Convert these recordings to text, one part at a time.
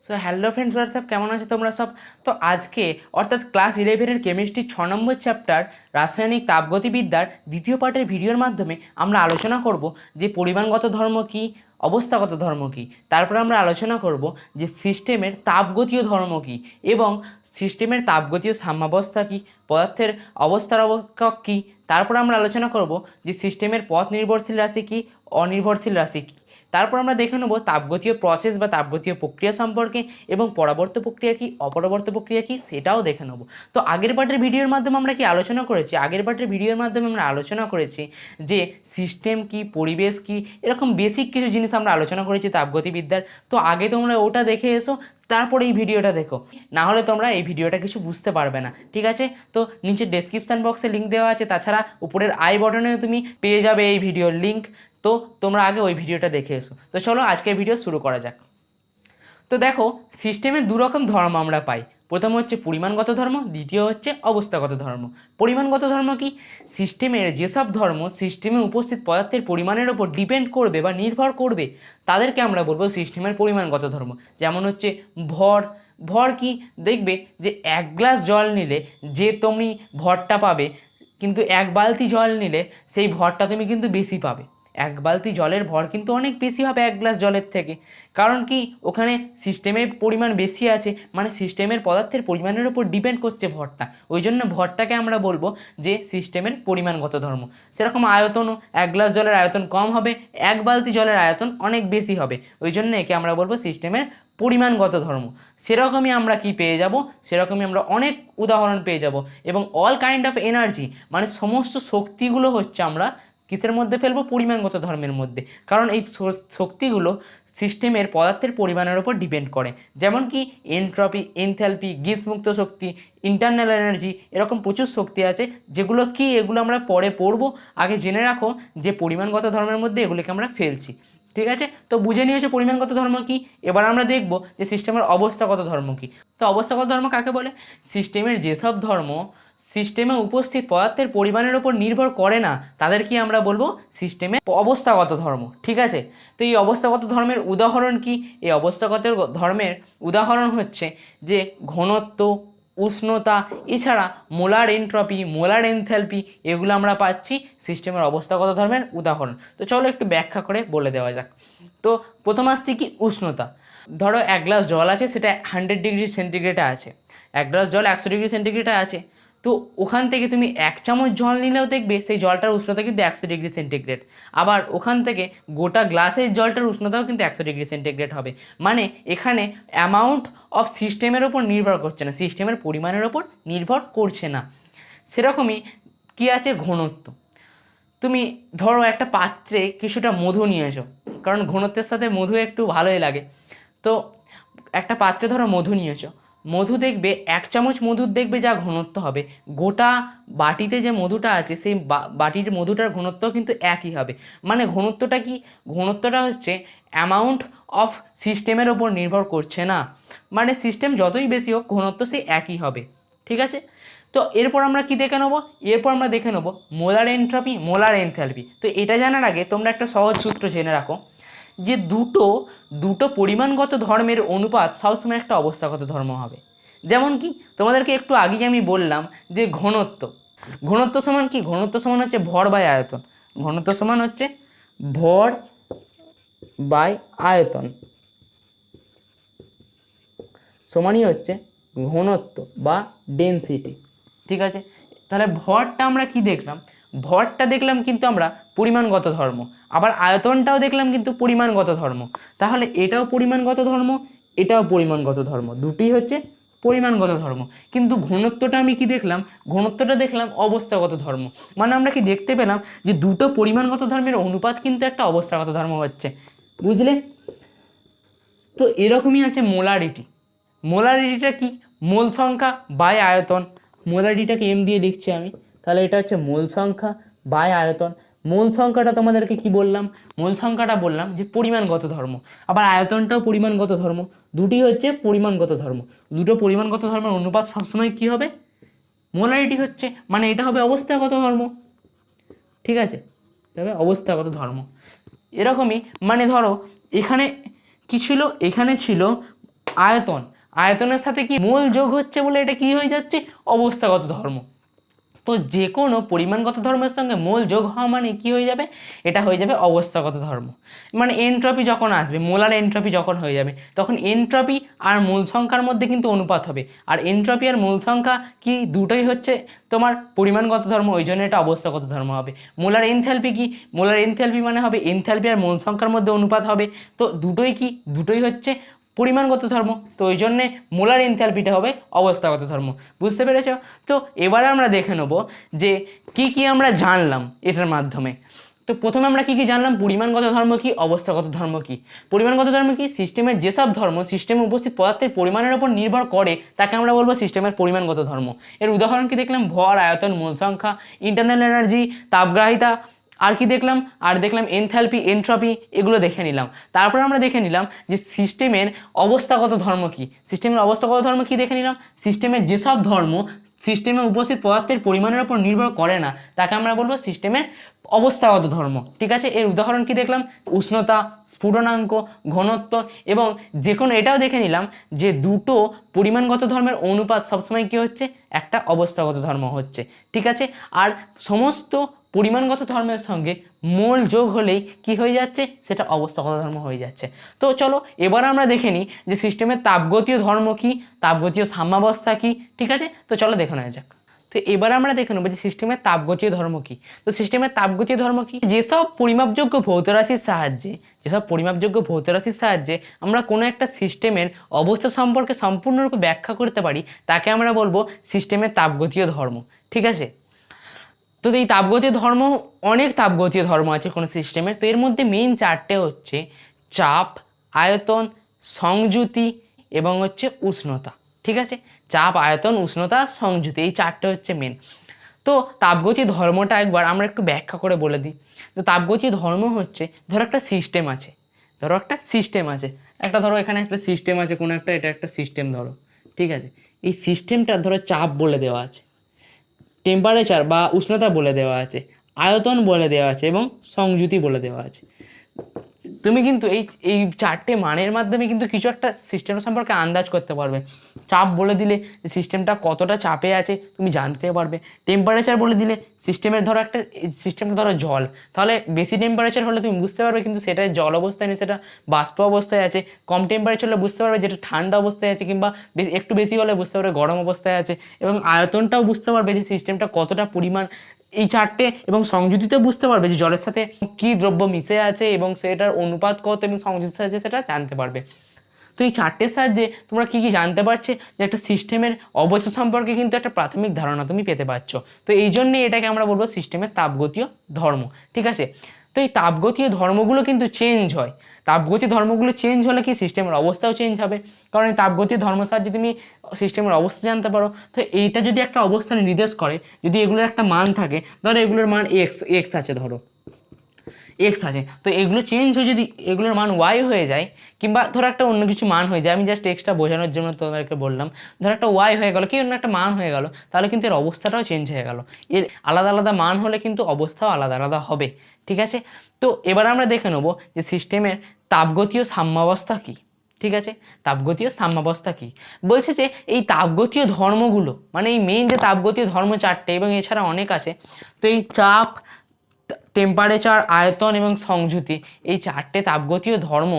So hello friends, WhatsApp, কেমন আছো তোমরা সব? তো আজকে অর্থাৎ ক্লাস 11-এর কেমিস্ট্রি 6 নম্বর চ্যাপ্টার রাসায়নিক তাপগতিবিদ্যার দ্বিতীয় পার্টের ভিডিওর মাধ্যমে আমরা আলোচনা করব যে পরিমাণগত ধর্ম কী, অবস্থাগত ধর্ম কী। তারপর আমরা আলোচনা করব যে সিস্টেমের তাপগতীয় ধর্ম কী এবং সিস্টেমের তাপগতীয় সাম্যাবস্থা কী, পদার্থের অবস্থার অবক্ষয় কী। তারপর আমরা আলোচনা করব যে সিস্টেমের পথ নির্ভরশীল রাশি কী, অনির্ভরশীল রাশি কী। তারপর আমরা দেখে নেব তাপগতীয় প্রসেস বা তাপগতীয় প্রক্রিয়া সম্পর্কে এবং পরাবর্ত প্রক্রিয়া কী, অপরবর্ত প্রক্রিয়া কী সেটাও দেখে নেব। তো আগের পার্টের ভিডিওর মাধ্যমে আমরা কি আলোচনা করেছি? আগের পার্টের ভিডিওর মাধ্যমে আমরা আলোচনা করেছি যে সিস্টেম কী, পরিবেশ কী, এরকম বেসিক কিছু জিনিস আমরা আলোচনা করেছি তাপগতিবিদ্যার। তো আগে তোমরা ওটা দেখে এসো, তারপরে এই ভিডিওটা দেখো, না হলে তোমরা এই ভিডিওটা কিছু বুঝতে পারবে না, ঠিক আছে? তো নিচে ডেসক্রিপশান বক্সে লিঙ্ক দেওয়া আছে, তাছাড়া উপরের আই বটনেও তুমি পেয়ে যাবে এই ভিডিওর লিঙ্ক। তো তোমরা আগে ওই ভিডিওটা দেখে এসো। তো চলো আজকের ভিডিও শুরু করা যাক। তো দেখো, সিস্টেমের দুরকম ধর্ম আমরা পাই। প্রথম হচ্ছে পরিমাণগত ধর্ম, দ্বিতীয় হচ্ছে অবস্থাগত ধর্ম। পরিমাণগত ধর্ম কি? সিস্টেমের যেসব ধর্ম সিস্টেমে উপস্থিত পদার্থের পরিমাণের ওপর ডিপেন্ড করবে বা নির্ভর করবে তাদেরকে আমরা বলবো সিস্টেমের পরিমাণগত ধর্ম। যেমন হচ্ছে ভর। ভর কি? দেখবে যে 1 গ্লাস জল নিলে যে তুমি ভরটা পাবে, কিন্তু 1 বালতি জল নিলে সেই ভরটা তুমি কিন্তু বেশি পাবে। 1 বালতি জলের ভর কিন্তু অনেক বেশি হবে 1 গ্লাস জলের থেকে। কারণ কি? ওখানে সিস্টেমের পরিমাণ বেশি আছে, মানে সিস্টেমের পদার্থের পরিমাণের উপর ডিপেন্ড করছে ভরটা। ওই জন্য ভরটাকে আমরা বলবো যে সিস্টেমের পরিমাণগত ধর্ম। সেরকম আয়তনও, 1 গ্লাস জলের আয়তন কম হবে, 1 বালতি জলের আয়তন অনেক বেশি হবে। ওই জন্য একে আমরা বলবো সিস্টেমের পরিমাণগত ধর্ম। সেরকমই আমরা কি পেয়ে যাব? সেরকমই আমরা অনেক উদাহরণ পেয়ে যাব। এবং অল কাইন্ড অফ এনার্জি, মানে সমস্ত শক্তিগুলো হচ্ছে আমরা কিসের মধ্যে ফেলবো? পরিমাণগত ধর্মের মধ্যে। কারণ এই শক্তিগুলো সিস্টেমের পদার্থের পরিমাণের উপর ডিপেন্ড করে। যেমন কি এনট্রপি, এনথ্যালপি, গিবস-মুক্ত শক্তি, ইন্টারনাল এনার্জি, এরকম প্রচুর শক্তি আছে। যেগুলো কি, এগুলো আমরা পরে পড়বো। আগে জেনে রাখো যে পরিমাণগত ধর্মের মধ্যে এগুলিকে আমরা ফেলছি, ঠিক আছে? তো বুঝে নিয়েছো পরিমাণগত ধর্ম কি। এবার আমরা দেখব যে সিস্টেমের অবস্থাগত ধর্ম কি। তো অবস্থাগত ধর্ম কাকে বলে? সিস্টেমের যেসব ধর্ম সিস্টেমে উপস্থিত পদার্থের পরিমাণের ওপর নির্ভর করে না তাদেরকে আমরা বলবো সিস্টেমে অবস্থাগত ধর্ম, ঠিক আছে? তো এই অবস্থাগত ধর্মের উদাহরণ কি? এই অবস্থাগত ধর্মের উদাহরণ হচ্ছে যে ঘনত্ব, উষ্ণতা, এছাড়া মোলার এনট্রপি, মোলার এনথ্যালপি, এগুলো আমরা পাচ্ছি সিস্টেমের অবস্থাগত ধর্মের উদাহরণ। তো চলো একটু ব্যাখ্যা করে বলে দেওয়া যাক। তো প্রথম আসছে কি উষ্ণতা। ধরো 1 গ্লাস জল আছে, সেটা 100 ডিগ্রি সেন্টিগ্রেডে আছে। 1 গ্লাস জল 100 ডিগ্রি সেন্টিগ্রেডে আছে। তো ওখান থেকে তুমি 1 চামচ জল নিলেও দেখবে সেই জলটার উষ্ণতা কিন্তু 100 ডিগ্রি সেন্টিগ্রেড। আবার ওখান থেকে গোটা গ্লাসের জলটার উষ্ণতাও কিন্তু 100 ডিগ্রি সেন্টিগ্রেড হবে। মানে এখানে অ্যামাউন্ট অফ সিস্টেমের ওপর নির্ভর করছে না, সিস্টেমের পরিমাণের ওপর নির্ভর করছে না। সেরকমই কী আছে? ঘনত্ব। তুমি ধরো একটা পাত্রে কিছুটা মধু নিয়ে এসো, কারণ ঘনত্বের সাথে মধু একটু ভালোই লাগে। তো একটা পাত্রে ধরো মধু নিয়েছো, মধু দেখবে 1 চামচ মধুর দেখবে যা ঘনত্ব হবে, গোটা বাটিতে যে মধুটা আছে সেই বাটির মধুটার ঘনত্ব কিন্তু একই হবে। মানে ঘনত্বটা কি? ঘনত্বটা হচ্ছে অ্যামাউন্ট অফ সিস্টেমের ওপর নির্ভর করছে না। মানে সিস্টেম যতই বেশি হোক ঘনত্ব সেই একই হবে, ঠিক আছে? তো এরপর আমরা কি দেখে নেবো? এরপর আমরা দেখে নেবো মোলার এনট্রপি, মোলার এনথ্যালপি। তো এটা জানার আগে তোমরা একটা সহজ সূত্র জেনে রাখো যে দুটো দুটো পরিমাণগত ধর্মের অনুপাত সবসময় একটা অবস্থাগত ধর্ম হবে। যেমন কি তোমাদেরকে একটু আগেই আমি বললাম যে ঘনত্ব। ঘনত্ব সমান কি? ঘনত্ব সমান হচ্ছে ভর বাই আয়তন। ঘনত্ব সমান হচ্ছে ভর বাই আয়তন সমানই হচ্ছে ঘনত্ব বা ডেনসিটি, ঠিক আছে? তাহলে ভরটা আমরা কি দেখলাম? ভরটা দেখলাম কিন্তু আমরা পরিমাণগত ধর্ম, আবার আয়তনটাও দেখলাম কিন্তু পরিমাণগত ধর্ম। তাহলে এটাও পরিমাণগত ধর্ম, এটাও পরিমাণগত ধর্ম, দুটি হচ্ছে পরিমাণগত ধর্ম। কিন্তু ঘনত্বটা আমি কি দেখলাম? ঘনত্বটা দেখলাম অবস্থাগত ধর্ম। মানে আমরা কি দেখতে পেলাম যে দুটো পরিমাণগত ধর্মের অনুপাত কিন্তু একটা অবস্থাগত ধর্ম হচ্ছে, বুঝলে? তো এরকমই আছে মোলারিটি। মোলারিটিটা কি? মোল সংখ্যা বাই আয়তন। মোলারিটিটাকে এম দিয়ে লিখছি আমি, তাহলে এটা হচ্ছে মোল সংখ্যা বাই আয়তন। মোল সংখ্যাটা তোমাদেরকে কি বললাম? মোল সংখ্যাটা বললাম যে পরিমাণগত ধর্ম, আবার আয়তনটাও পরিমাণগত ধর্ম, দুটি হচ্ছে পরিমাণগত ধর্ম। দুটো পরিমাণগত ধর্মের অনুপাত সবসময় কি হবে? মোলারিটি হচ্ছে, মানে এটা হবে অবস্থাগত ধর্ম, ঠিক আছে? এটা হবে অবস্থাগত ধর্ম। এরকমই মানে ধরো এখানে কি ছিল? এখানে ছিল আয়তন, আয়তনের সাথে কি মোল যোগ হচ্ছে বলে এটা কি হয়ে যাচ্ছে, অবস্থাগত ধর্ম। তো যে কোনো পরিমাণগত ধর্মের সঙ্গে মোল যোগ হওয়া মানে কি হয়ে যাবে, এটা হয়ে যাবে অবস্থাগত ধর্ম। মানে এনট্রপি যখন আসবে, মোলার এনট্রপি যখন হয়ে যাবে, তখন এনট্রপি আর মূল সংখ্যার মধ্যে কিন্তু অনুপাত হবে। আর এনট্রপি আর মূল সংখ্যা কি দুটোই হচ্ছে তোমার পরিমাণগত ধর্ম, ওই জন্য এটা অবস্থাগত ধর্ম হবে। মোলার এনথ্যালপি কি, মোলার এনথ্যালপি মানে হবে এনথ্যালপি আর মূল সংখ্যার মধ্যে অনুপাত হবে। তো দুটোই কি, দুটোই হচ্ছে পরিমাণগত ধর্ম, তো ওই জন্যে মোলার এনথ্যালপিটা হবে অবস্থাগত ধর্ম। বুঝতে পেরেছ? তো এবারে আমরা দেখে নেব যে কি কি আমরা জানলাম এটার মাধ্যমে। তো প্রথমে আমরা কি কি জানলাম, পরিমাণগত ধর্ম কি, অবস্থাগত ধর্ম কি। পরিমাণগত ধর্ম কি, সিস্টেমের যেসব ধর্ম সিস্টেমে উপস্থিত পদার্থের পরিমাণের উপর নির্ভর করে তাকে আমরা বলবো সিস্টেমের পরিমাণগত ধর্ম। এর উদাহরণ কি দেখলাম, ভর, আয়তন, মূল সংখ্যা, ইন্টারনাল এনার্জি, তাপগ্রাহিতা, আর কি দেখলাম, আর দেখলাম এনথ্যালপি, এনট্রপি, এগুলো দেখে নিলাম। তারপর আমরা দেখে নিলাম যে সিস্টেমের অবস্থাগত ধর্ম কি। সিস্টেমের অবস্থাগত ধর্ম কি দেখে নিলাম, সিস্টেমের যেসব ধর্ম সিস্টেমে উপস্থিত পদার্থের পরিমাণের উপর নির্ভর করে না তাকে আমরা বলবো সিস্টেমের অবস্থাগত ধর্ম। ঠিক আছে, এর উদাহরণ কি দেখলাম, উষ্ণতা, স্ফুটনাঙ্ক, ঘনত্ব, এবং যে কোনো এটাও দেখে নিলাম যে দুটো পরিমাণগত ধর্মের অনুপাত সবসময় কি হচ্ছে, একটা অবস্থাগত ধর্ম হচ্ছে। ঠিক আছে, আর সমস্ত পরিমাণগত ধর্মের সঙ্গে মোল যোগ হলেই কি হয়ে যাচ্ছে, সেটা অবস্থাগত ধর্ম হয়ে যাচ্ছে। তো চলো এবার আমরা দেখে নিই যে সিস্টেমের তাপগতীয় ধর্ম কি, তাপগতীয় সাম্যাবস্থা কি। ঠিক আছে, তো চলো দেখে নেওয়া যাক। তো এবার আমরা দেখে নেবো যে সিস্টেমের তাপগতীয় ধর্ম কি। তো সিস্টেমের তাপগতীয় ধর্ম কি, যেসব পরিমাপযোগ্য ভৌত রাশির সাহায্যে, যেসব পরিমাপযোগ্য ভৌত রাশির সাহায্যে আমরা কোনো একটা সিস্টেমের অবস্থা সম্পর্কে সম্পূর্ণরূপে ব্যাখ্যা করতে পারি তাকে আমরা বলবো সিস্টেমের তাপগতীয় ধর্ম। ঠিক আছে, তো এই তাপগতীয় ধর্ম, অনেক তাপগতীয় ধর্ম আছে কোনো সিস্টেমের। তো এর মধ্যে মেইন চারটে হচ্ছে চাপ, আয়তন, সংযুতি এবং হচ্ছে উষ্ণতা। ঠিক আছে, চাপ, আয়তন, উষ্ণতা, সংযুতি, এই চারটে হচ্ছে মেন। তো তাপগতীয় ধর্মটা একবার আমরা একটু ব্যাখ্যা করে বলে দিই। তো তাপগতীয় ধর্ম হচ্ছে, ধরো একটা সিস্টেম আছে, ধরো একটা সিস্টেম আছে, একটা ধরো এখানে একটা সিস্টেম আছে কোনো একটা, এটা একটা সিস্টেম ধরো। ঠিক আছে, এই সিস্টেমটা ধরো চাপ বলে দেওয়া আছে, টেম্পারেচার বা উষ্ণতা বলে দেওয়া আছে, আয়তন বলে দেওয়া আছে এবং সংযুতি বলে দেওয়া আছে। তুমি কিন্তু এই এই চারটে মানের মাধ্যমে কিন্তু কিছু একটা সিস্টেম সম্পর্কে আন্দাজ করতে পারবে। চাপ বলে দিলে সিস্টেমটা কতটা চাপে আছে তুমি জানতে পারবে। টেম্পারেচার বলে দিলে সিস্টেমের ধরো একটা, সিস্টেমটা ধরো জল, তাহলে বেশি টেম্পারেচার হলে তুমি বুঝতে পারবে কিন্তু সেটা জল অবস্থায় নেই, সেটা বাষ্প অবস্থায় আছে। কম টেম্পারেচার হলে বুঝতে পারবে যেটা ঠান্ডা অবস্থায় আছে, কিংবা একটু বেশি হলে বুঝতে পারবে গরম অবস্থায় আছে। এবং আয়তনটাও বুঝতে পারবে যে সিস্টেমটা কতটা পরিমাণ, এই চারটে। এবং সংযুতিতে বুঝতে পারবে যে জলের সাথে কি দ্রব্য মিশে আছে এবং সেটার অনুপাত কত, এবং সংযুতির সাহায্যে সেটা জানতে পারবে। তো এই চারটের সাহায্যে তোমরা কী কী জানতে পারছে, যে একটা সিস্টেমের অবস্থা সম্পর্কে কিন্তু একটা প্রাথমিক ধারণা তুমি পেতে পারছো। তো এই জন্যে এটাকে আমরা বলবো সিস্টেমের তাপগতীয় ধর্ম। ঠিক আছে, তো এই তাপগতীয় ধর্মগুলো কিন্তু চেঞ্জ হয়। তাপগতীয় ধর্মগুলো চেঞ্জ হলে কি সিস্টেমের অবস্থাও চেঞ্জ হবে, কারণ এই তাপগতীয় ধর্ম সাহায্যে তুমি সিস্টেমের অবস্থা জানতে পারো। তো এইটা যদি একটা অবস্থান নির্দেশ করে, যদি এগুলোর একটা মান থাকে, ধরো এগুলোর মান এক্স আছে, ধরো এক্স আছে, তো এগুলো চেঞ্জ হয়ে যদি এগুলোর মান ওয়াই হয়ে যায়, কিংবা ধরো একটা অন্য কিছু মান হয়ে যায়, আমি জাস্ট এক্সটা বোঝানোর জন্য তোমাদেরকে বললাম, ধরো একটা ওয়াই হয়ে গেলো কি অন্য একটা মান হয়ে গেল, তাহলে কিন্তু এর অবস্থাটাও চেঞ্জ হয়ে গেল। এর আলাদা আলাদা মান হলে কিন্তু অবস্থাও আলাদা আলাদা হবে। ঠিক আছে, তো এবার আমরা দেখে নেবো যে সিস্টেমের তাপগতীয় সাম্যাবস্থা কী। ঠিক আছে, তাপগতীয় সাম্যাবস্থা কী বলছে, যে এই তাপগতীয় ধর্মগুলো, মানে এই মেইন যে তাপগতীয় ধর্ম চারটে এবং এছাড়া অনেক আছে। তো এই চাপ, টেম্পারেচার, আয়তন এবং সংযুতি, এই চারটে তাপগতীয় ধর্ম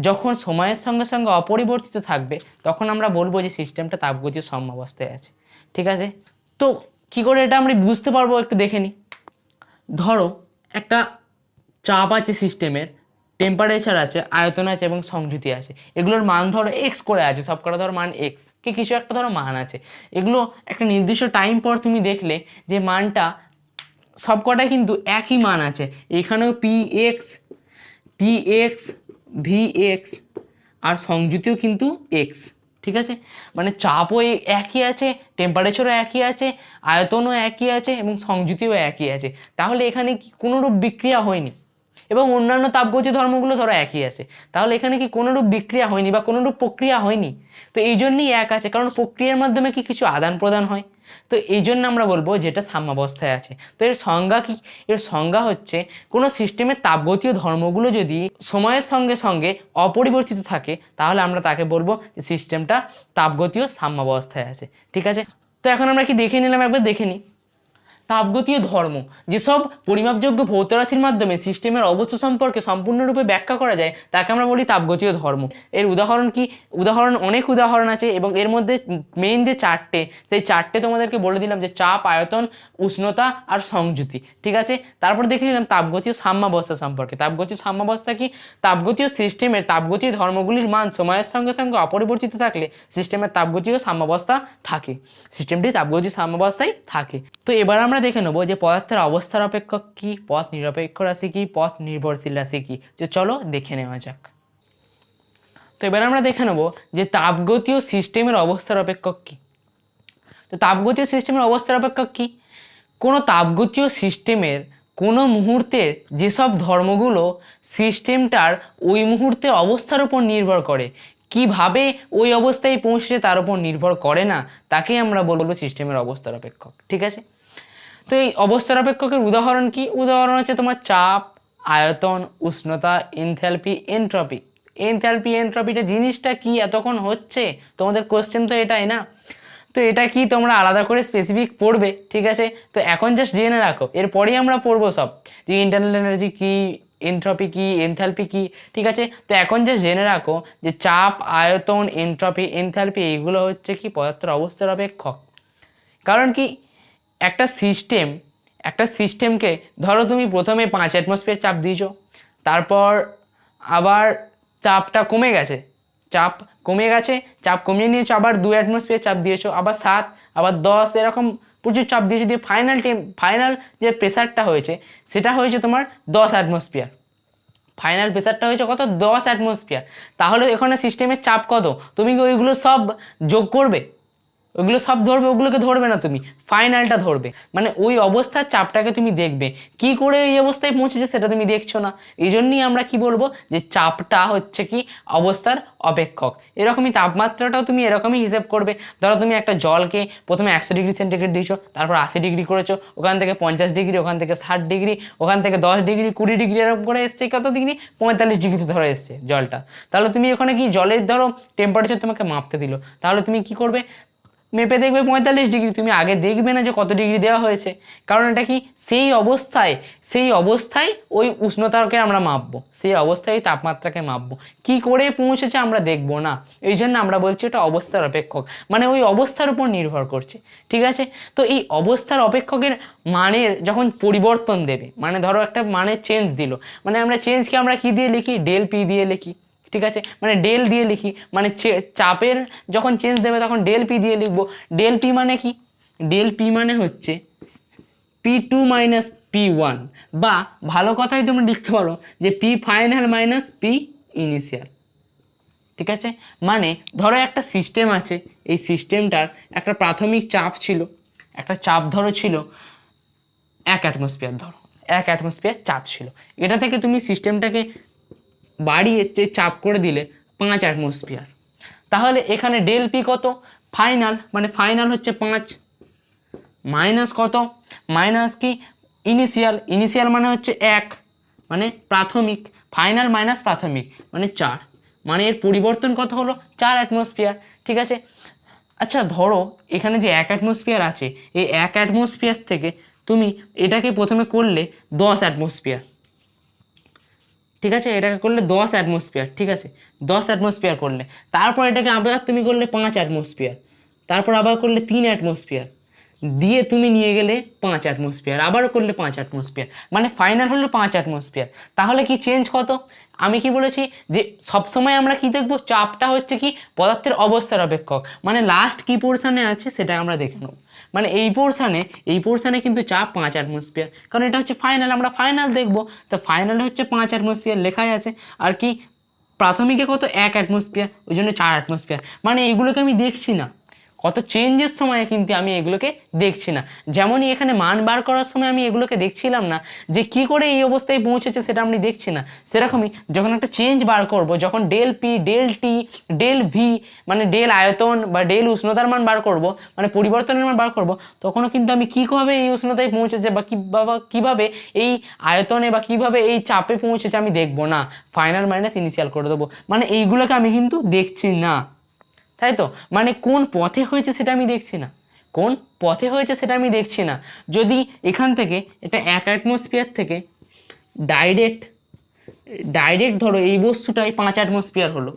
যখন সময়ের সঙ্গে সঙ্গে অপরিবর্তিত থাকবে তখন আমরা বলবো যে সিস্টেমটা তাপগতীয় সাম্যাবস্থায় আছে। ঠিক আছে, তো কী করে এটা আমরা বুঝতে পারবো একটু দেখে নিই। ধরো একটা চাপ আছে সিস্টেমের, টেম্পারেচার আছে, আয়তন আছে এবং সংযুতি আছে। এগুলোর মান ধরো এক্স করে আছে, সব কটা ধরো মান এক্স, কি কিছু একটা ধরো মান আছে। এগুলো একটা নির্দিষ্ট টাইম পর তুমি দেখলে যে মানটা সবকটাই কিন্তু একই মান আছে। এখানেও P x, T X, V x, আর সংযুতিও কিন্তু এক্স। ঠিক আছে, মানে চাপও একই আছে, টেম্পারেচারও একই আছে, আয়তনও একই আছে এবং সংযুতিও একই আছে। তাহলে এখানে কি কোনোরূপ বিক্রিয়া হয়নি। এবং অন্যান্য তাপগতীয় ধর্মগুলো ধরো একই আছে, তাহলে এখানে কি কোনোরূপ বিক্রিয়া হয়নি বা কোনোরূপ প্রক্রিয়া হয়নি, তো এই জন্যই এক আছে, কারণ প্রক্রিয়ার মাধ্যমে কি কিছু আদান প্রদান হয়। তো এই জন্য আমরা বলবো যেটা সাম্যাবস্থায় আছে। তো এর সংজ্ঞা কি? এর সংজ্ঞা হচ্ছে কোনো সিস্টেমের তাপগতীয় ধর্মগুলো যদি সময়ের সঙ্গে সঙ্গে অপরিবর্তিত থাকে তাহলে আমরা তাকে বলবো যে সিস্টেমটা তাপগতীয় সাম্যাবস্থায় আছে। ঠিক আছে, তো এখন আমরা কি দেখে নিলাম, একবার দেখে নিই। তাপগতীয় ধর্ম, যেসব পরিমাপযোগ্য ভৌত রাশির মাধ্যমে সিস্টেমের অবস্থা সম্পর্কে সম্পূর্ণরূপে ব্যাখ্যা করা যায় তাকে আমরা বলি তাপগতীয় ধর্ম। এর উদাহরণ কি? অনেক উদাহরণ আছে এবং এর মধ্যে মেইন যে চারটে, সেই চারটে তোমাদেরকে বলে দিলাম, যে চাপ, আয়তন, উষ্ণতা আর সংযুতি। ঠিক আছে, তারপর দেখে নিলাম তাপগতীয় সাম্যাবস্থা সম্পর্কে। তাপগতীয় সাম্যাবস্থা কি? তাপগতীয় সিস্টেমের তাপগতীয় ধর্মগুলির মান সময়ের সঙ্গে সঙ্গে অপরিবর্তিত থাকলে সিস্টেমের তাপগতীয় সাম্যাবস্থা থাকে, সিস্টেমটি তাপগতীয় সাম্যাবস্থায় থাকে। তো এবার আমরা দেখে নেবো যে পদার্থের অবস্থার অপেক্ষক কি, পথ নিরপেক্ষ রাশি কি, পথ নির্ভরশীল রাশি কি। তো চলো দেখে নেওয়া যাক। তো এবার আমরা দেখে নেবো যে তাপগতীয় সিস্টেমের অবস্থার অপেক্ষক কি। তো তাপগতীয় সিস্টেমের অবস্থার অপেক্ষক কি? কোনো তাপগতীয় সিস্টেমের কোনো মুহূর্তের যেসব ধর্মগুলো সিস্টেমটার ওই মুহূর্তে অবস্থার উপর নির্ভর করে, কিভাবে ওই অবস্থায় পৌঁছেছে তার উপর নির্ভর করে না, তাকেই আমরা বলবো সিস্টেমের অবস্থার অপেক্ষক। ঠিক আছে, তো এই অবস্থার অপেক্ষকের উদাহরণ কি? উদাহরণ হচ্ছে তোমার চাপ, আয়তন, উষ্ণতা, এনথ্যালপি, এনট্রপি। এনথ্যালপি এনট্রপিটা জিনিসটা কি এতক্ষণ হচ্ছে তোমাদের কোশ্চেন, তো এটাই না। তো এটা কি তোমরা আলাদা করে স্পেসিফিক পড়বে। ঠিক আছে, তো এখন জাস্ট জেনে রাখো, এরপরেই আমরা পড়বো সব, যে ইন্টারনাল এনার্জি কি, এনট্রপি কি, এনথ্যালপি কি। ঠিক আছে, তো এখন জাস্ট জেনে রাখো যে চাপ, আয়তন, এনট্রপি, এনথ্যালপি এইগুলো হচ্ছে কি পদার্থের অবস্থার অপেক্ষক। কারণ কি, একটা সিস্টেমকে ধরো তুমি প্রথমে 5 অ্যাটমসফিয়ার চাপ দিয়েছো, তারপর আবার চাপটা কমে গেছে, চাপ কমিয়ে নিয়েছো, আবার 2 অ্যাটমসফিয়ার চাপ দিয়েছো, আবার 7, আবার 10, এরকম প্রচুর চাপ দিয়েছো, দিয়ে ফাইনাল যে প্রেসারটা হয়েছে সেটা হয়েছে তোমার 10 অ্যাটমসফিয়ার। ফাইনাল প্রেসারটা হয়েছে কত? 10 অ্যাটমসফিয়ার। তাহলে এখানে সিস্টেমের চাপ কত? তুমি কি ওইগুলো সব যোগ করবে? ওইগুলো সব ধরবে? ওগুলোকে ধরবে না, তুমি ফাইনালটা ধরবে। মানে ওই অবস্থার চাপটাকে তুমি দেখবে, কি করে এই অবস্থায় পৌঁছেছে সেটা তুমি দেখছো না। এই জন্যই আমরা কি বলবো যে চাপটা হচ্ছে কি অবস্থার অপেক্ষক। এরকমই তাপমাত্রাটাও তুমি এরকমই হিসেব করবে। ধরো তুমি একটা জলকে প্রথমে 100 ডিগ্রি সেন্টিগ্রেড দিয়েছো, তারপর 80 ডিগ্রি করেছো, ওখান থেকে 50 ডিগ্রি, ওখান থেকে 60 ডিগ্রি, ওখান থেকে 10 ডিগ্রি, 20 ডিগ্রি, এরকম করে এসছে কত ডিগ্রি? 45 ডিগ্রিতে ধরে এসছে জলটা। তাহলে তুমি ওখানে কি জলের ধরো টেম্পারেচার তোমাকে মাপতে দিল, তাহলে তুমি কি করবে? মেপে দেখবে 45 ডিগ্রি, তুমি আগে দেখবে না যে কত ডিগ্রি দেওয়া হয়েছে। কারণ এটা কি, সেই অবস্থায় ওই উষ্ণতাকে আমরা মাপবো, সেই অবস্থায় তাপমাত্রাকে মাপবো, কি করে পৌঁছেছে আমরা দেখবো না। এই জন্য আমরা বলছি এটা অবস্থার অপেক্ষক, মানে ওই অবস্থার উপর নির্ভর করছে। ঠিক আছে, তো এই অবস্থার অপেক্ষকের মানের যখন পরিবর্তন দেবে, মানে ধরো একটা মানের চেঞ্জ দিল, মানে আমরা চেঞ্জকে আমরা কি দিয়ে লিখি? ডেল পি দিয়ে লিখি। ঠিক আছে, মানে ডেল দিয়ে লিখি, মানে চাপের যখন চেঞ্জ দেবে তখন ডেল পি দিয়ে লিখবো। ডেল পি মানে কি? ডেল পি মানে হচ্ছে P2 মাইনাস P1, বা ভালো কথাই তোমরা লিখতে পারো যে P final minus P initial. ঠিক আছে, মানে ধরো একটা সিস্টেম আছে, এই সিস্টেমটার একটা প্রাথমিক চাপ ছিল, একটা চাপ ধরো ছিল 1 অ্যাটমসফিয়ার, ধরো 1 অ্যাটমসফিয়ার চাপ ছিল, এটা থেকে তুমি সিস্টেমটাকে বাড়িয়ে চাপ করে দিলে 5 অ্যাটমসফিয়ার। তাহলে এখানে ডেল পি কত? ফাইনাল, মানে ফাইনাল হচ্ছে 5, মাইনাস কত? মাইনাস কি ইনিশিয়াল মানে হচ্ছে 1, মানে প্রাথমিক। ফাইনাল মাইনাস প্রাথমিক মানে 4, মানে এর পরিবর্তন কত হলো? 4 অ্যাটমসফিয়ার। ঠিক আছে, আচ্ছা ধরো এখানে যে 1 অ্যাটমসফিয়ার আছে, এই 1 অ্যাটমসফিয়ার থেকে তুমি এটাকে প্রথমে করলে 10 অ্যাটমসফিয়ার। ঠিক আছে, এটাকে করলে 10 অ্যাটমসফিয়ার। ঠিক আছে, 10 অ্যাটমসফিয়ার করলে, তারপর এটাকে আবার তুমি করলে 5 অ্যাটমসফিয়ার, তারপর আবার করলে 3 অ্যাটমসফিয়ার, দিয়ে তুমি নিয়ে গেলে 5 অ্যাটমসফিয়ার, আবারও করলে 5 অ্যাটমসফিয়ার, মানে ফাইনাল হলো 5 অ্যাটমসফিয়ার। তাহলে কি চেঞ্জ কত? আমি কি বলেছি যে সবসময় আমরা কি দেখবো? চাপটা হচ্ছে কি পদার্থের অবস্থার অপেক্ষক, মানে লাস্ট কি পোর্শনে আছে সেটা আমরা দেখে নেব। মানে এই পোর্শনে কিন্তু চাপ 5 অ্যাটমসফিয়ার, কারণ এটা হচ্ছে ফাইনাল, আমরা ফাইনাল দেখবো। তো ফাইনাল হচ্ছে 5 অ্যাটমসফিয়ার লেখাই আছে, আর কি প্রাথমিকে কত? 1 অ্যাটমসফিয়ার, ওই জন্য 4 অ্যাটমসফিয়ার। মানে এইগুলোকে আমি দেখছি না, কত চেঞ্জের সময় কিন্তু আমি এগুলোকে দেখছি না। যেমনই এখানে মান বার করার সময় আমি এগুলোকে দেখছিলাম না যে কি করে এই অবস্থায় পৌঁছেছে, সেটা আমি দেখছি না। সেরকমই যখন একটা চেঞ্জ বার করব, যখন del P, del T, del V মানে ডেল আয়তন বা ডেল উষ্ণতার মান বার করব, মানে পরিবর্তনের মান বার করব, তখনও কিন্তু আমি কীভাবে এই উষ্ণতায় পৌঁছেছে বা কীভাবে এই আয়তনে বা কীভাবে এই চাপে পৌঁছেছে আমি দেখব না, ফাইনাল মাইনাস ইনিশিয়াল করে দেবো। মানে এইগুলোকে আমি কিন্তু দেখছি না, তাই তো? মানে কোন পথে হয়েছে সেটা আমি দেখছি না, কোন পথে হয়েছে সেটা আমি দেখছি না। যদি এখান থেকে এটা 1 অ্যাটমসফিয়ার থেকে ডাইরেক্ট ধরো এই বস্তুটাই 5 অ্যাটমসফিয়ার হলো,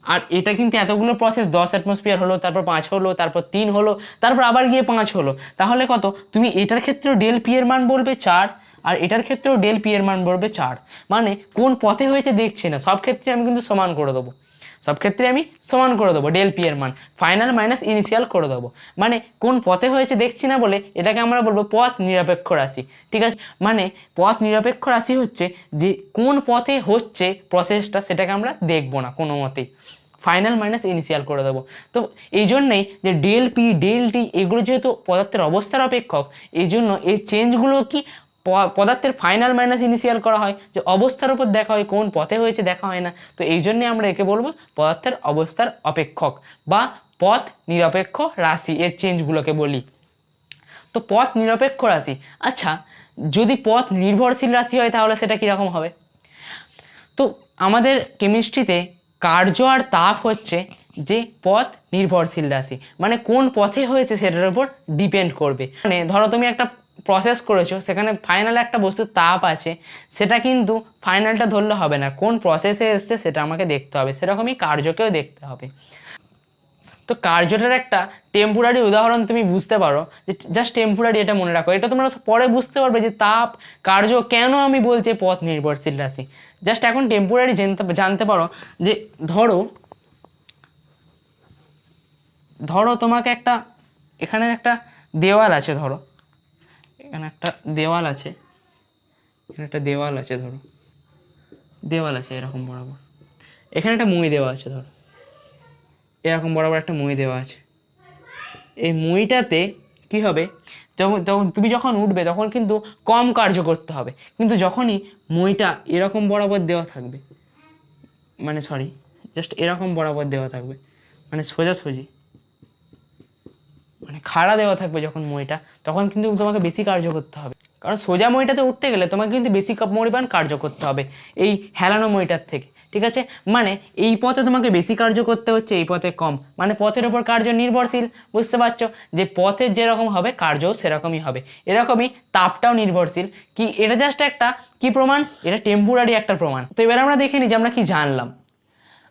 আর এটা কিন্তু এতগুলো প্রসেস 10 অ্যাটমসফিয়ার হলো, তারপর 5 হলো, তারপর 3 হলো, তারপর আবার গিয়ে 5 হলো, তাহলে কত? তুমি এটার ক্ষেত্রেও ডেল পি এর মান বলবে 4, আর এটার ক্ষেত্রেও ডেল পি এর মান বলবে 4। মানে কোন পথে হয়েছে দেখছি না, সব ক্ষেত্রে আমি কিন্তু সমান করে দেবো, সব ক্ষেত্রে আমি সমান করে দেবো ডেল পি এর মান, ফাইনাল মাইনাস ইনিশিয়াল করে দেবো। মানে কোন পথে হয়েছে দেখছি না বলে এটাকে আমরা বলবো পথ নিরপেক্ষ রাশি, ঠিক আছে? মানে পথ নিরপেক্ষ রাশি হচ্ছে যে কোন পথে হচ্ছে প্রসেসটা সেটাকে আমরা দেখবো না কোনো মতেই, ফাইনাল মাইনাস ইনিশিয়াল করে দেবো। তো এই জন্যেই যে ডেল পি, ডেল টি এগুলো যেহেতু পদার্থের অবস্থার অপেক্ষক, এই জন্য এই চেঞ্জগুলো কি পদার্থের ফাইনাল মাইনাস ইনিশিয়াল করা হয়, যে অবস্থার উপর দেখা হয়, কোন পথে হয়েছে দেখা হয় না। তো এই জন্যে আমরা একে বলবো পদার্থের অবস্থার অপেক্ষক বা পথ নিরপেক্ষ রাশি, এর চেঞ্জগুলোকে বলি। তো পথ নিরপেক্ষ রাশি, আচ্ছা যদি পথ নির্ভরশীল রাশি হয় তাহলে সেটা কীরকম হবে? তো আমাদের কেমিস্ট্রিতে কার্য আর তাপ হচ্ছে যে পথ নির্ভরশীল রাশি, মানে কোন পথে হয়েছে সেটার উপর ডিপেন্ড করবে। মানে ধরো তুমি একটা প্রসেস করেছো, সেখানে ফাইনাল একটা বস্তুর তাপ আছে, সেটা কিন্তু ফাইনালটা ধরলে হবে না, কোন প্রসেসে এসছে সেটা আমাকে দেখতে হবে, সেরকমই কার্যকেও দেখতে হবে। তো কার্যটার একটা টেম্পোরারি উদাহরণ তুমি বুঝতে পারো, যে জাস্ট টেম্পোরারি, এটা মনে রাখো, এটা তোমরা পরে বুঝতে পারবে যে তাপ কার্য কেন আমি বলছি পথ নির্ভরশীল রাশি। জাস্ট এখন টেম্পোরারি জানতে পারো যে ধরো তোমাকে এখানে একটা দেওয়াল আছে, ধরো এখানে একটা দেওয়াল আছে, এখানে একটা দেওয়াল আছে, ধরো দেওয়াল আছে এরকম বরাবর, এখানে একটা মই দেওয়া আছে, ধরো এরকম বরাবর একটা মই দেওয়া আছে। এই মইটাতে কি হবে, তখন তুমি যখন উঠবে তখন কিন্তু কম কার্য করতে হবে, কিন্তু যখনই মইটা এরকম বরাবর দেওয়া থাকবে, মানে সরি জাস্ট এরকম বরাবর দেওয়া থাকবে, মানে সোজাসুজি মানে খাড়া দেওয়া থাকবে যখন মইটা, তখন কিন্তু তোমাকে বেশি কার্য করতে হবে, কারণ সোজা মইটাতে উঠতে গেলে তোমাকে কিন্তু বেশি পরিমাণ কার্য করতে হবে এই হেলানো মইটার থেকে, ঠিক আছে? মানে এই পথে তোমাকে বেশি কার্য করতে হচ্ছে, এই পথে কম, মানে পথের ওপর কার্য নির্ভরশীল, বুঝতে পারছো? যে পথের যেরকম হবে কার্যও সেরকমই হবে। এরকমই তাপটাও নির্ভরশীল। কি এটা জাস্ট একটা কি প্রমাণ, এটা টেম্পোরারি একটা প্রমাণ। তো এবার আমরা দেখে নিই যে আমরা কি জানলাম।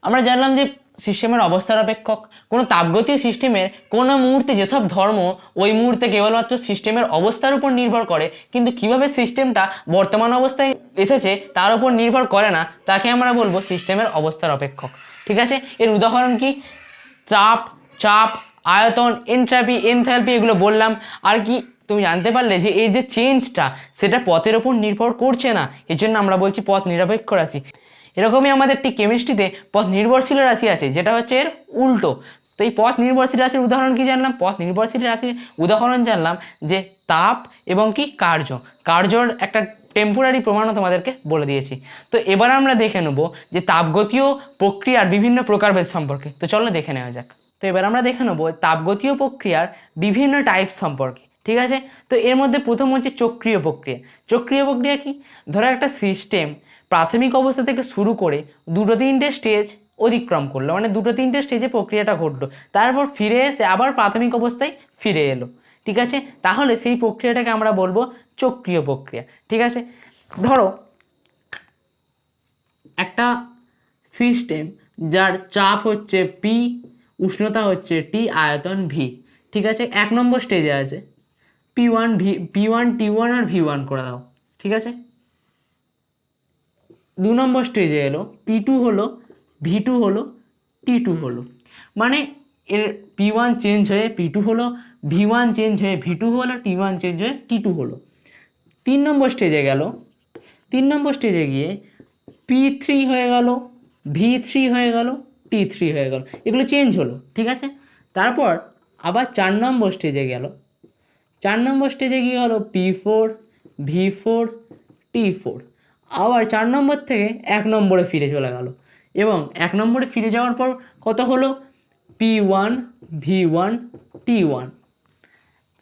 আমরা জানলাম যে সিস্টেমের অবস্থার অপেক্ষক, কোনো তাপগতীয় সিস্টেমের কোনো মুহূর্তে যেসব ধর্ম ওই মুহূর্তে কেবলমাত্র সিস্টেমের অবস্থার উপর নির্ভর করে, কিন্তু কিভাবে সিস্টেমটা বর্তমান অবস্থায় এসেছে তার উপর নির্ভর করে না, তাকে আমরা বলবো সিস্টেমের অবস্থার অপেক্ষক, ঠিক আছে? এর উদাহরণ কি? তাপ, চাপ, আয়তন, এনট্রপি, এনথালপি, এগুলো বললাম। আর কি তুমি জানতে পারলে যে এই যে চেঞ্জটা সেটা পথের ওপর নির্ভর করছে না, এর জন্য আমরা বলছি পথ নিরপেক্ষ রাশি। এরকমই আমাদের ঠিক কেমিস্ট্রিতে পথ নির্ভরশীল রাশি আছে, যেটা হচ্ছে এর উল্টো। তো এই পথ নির্ভরশীল রাশির উদাহরণ কি জানলাম? পথ নির্ভরশীল রাশির উদাহরণ জানলাম যে তাপ এবং কি কার্যর একটা টেম্পোরারি প্রমাণও তোমাদেরকে বলে দিয়েছি। তো এবার আমরা দেখে নেব যে তাপগতীয় প্রক্রিয়ার বিভিন্ন প্রকারভেদ সম্পর্কে। তো চলো দেখে নেওয়া যাক। তো এবার আমরা দেখে নেব তাপগতীয় প্রক্রিয়ার বিভিন্ন টাইপ সম্পর্কে, ঠিক আছে? তো এর মধ্যে প্রথম হচ্ছে চক্রীয় প্রক্রিয়া। চক্রীয় প্রক্রিয়া কি? ধরো একটা সিস্টেম প্রাথমিক অবস্থা থেকে শুরু করে 2-3টে স্টেজ অতিক্রম করলো, মানে 2-3টে স্টেজে প্রক্রিয়াটা ঘটলো, তারপর ফিরে এসে আবার প্রাথমিক অবস্থায় ফিরে এলো, ঠিক আছে? তাহলে সেই প্রক্রিয়াটাকে আমরা বলবো চক্রীয় প্রক্রিয়া, ঠিক আছে? ধরো একটা সিস্টেম যার চাপ হচ্ছে পি, উষ্ণতা হচ্ছে টি, আয়তন ভি, ঠিক আছে? 1 নম্বর স্টেজে আছে, P1 P1 T1 আর V1 করে দাও, ঠিক আছে? 2 নম্বর স্টেজে এলো, P2 হলো, V2 হলো, T2 হলো, মানে এর P1 চেঞ্জ হয়ে P2 হলো, V1 চেঞ্জ হয়ে V2 হলো, T1 চেঞ্জ হয়ে T2 হলো। 3 নম্বর স্টেজে গেল, 3 নম্বর স্টেজে গিয়ে P3 হয়ে গেল, V3 হয়ে গেল, T3 হয়ে গেল, এগুলো চেঞ্জ হলো, ঠিক আছে? তারপর আবার 4 নম্বর স্টেজে গেল। 4 নম্বর স্টেজে কী হলো, P4 V4 T4। আবার 4 নম্বর থেকে 1 নম্বরে ফিরে চলে গেল এবং 1 নম্বরে ফিরে যাওয়ার পর কত হলো, P1 V1 T1।